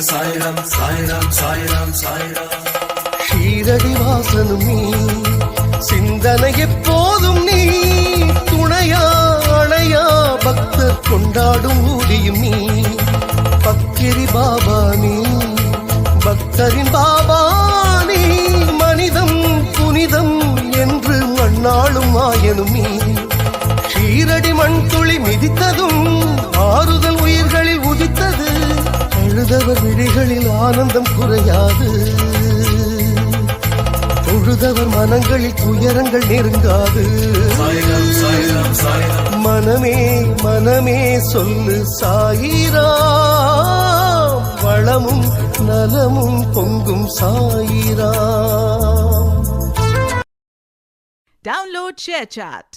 சாய்ராம் சாய்ராம் சாய்ராம் சாய்ராம். ஷீரடி வாசனும் நீ, சிந்தனை எப்போதும் நீ, துணையா அணையா பக்தர் கொண்டாடும் ஊதியும் நீ. பக்கிரி பாபா நீ, பக்தரின் பாபா நீ, மனிதம் புனிதம் என்று மண்ணாளும் ஆயனும் நீ. ஷீரடி மண் துளி மிதித்ததும் ஆறுதல் உயிர்களில் உதித்தது, அழுதவர் விழிகளில் ஆனந்தம் குறையாது, தொழுதவர் மனங்களில் துயரங்கள் நெருங்காது. மனமே மனமே சொல்லு சாயிராம், வளமும் நலமும் பொங்கும் சாயிராம். Download ShareChat.